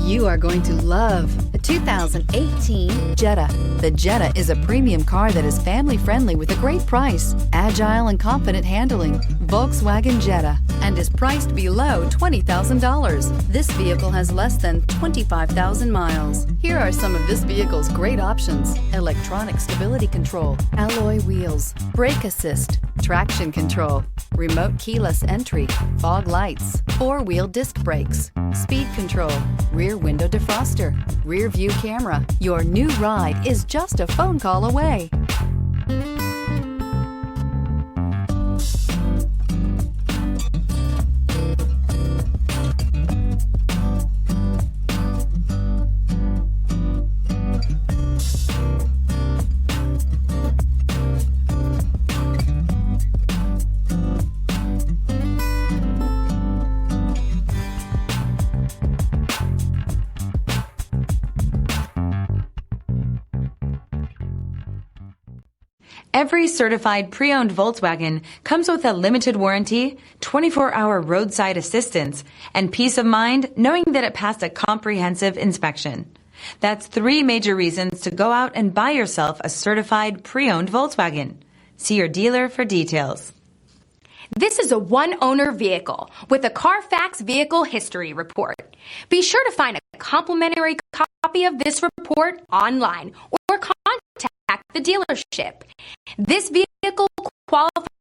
You are going to love the 2018 Jetta. The Jetta is a premium car that is family-friendly with a great price, agile and confident handling. Volkswagen Jetta, and is priced below $20,000. This vehicle has less than 25,000 miles. Here are some of this vehicle's great options: electronic stability control, alloy wheels, brake assist, traction control, remote keyless entry, fog lights, four-wheel disc brakes, speed control, rear window defroster, rear view camera. Your new ride is just a phone call away. Every certified pre-owned Volkswagen comes with a limited warranty, 24-hour roadside assistance, and peace of mind knowing that it passed a comprehensive inspection. That's 3 major reasons to go out and buy yourself a certified pre-owned Volkswagen. See your dealer for details. This is a one-owner vehicle with a CARFAX Vehicle History Report. Be sure to find a complimentary copy of this report online or contact the dealership. This vehicle qualifies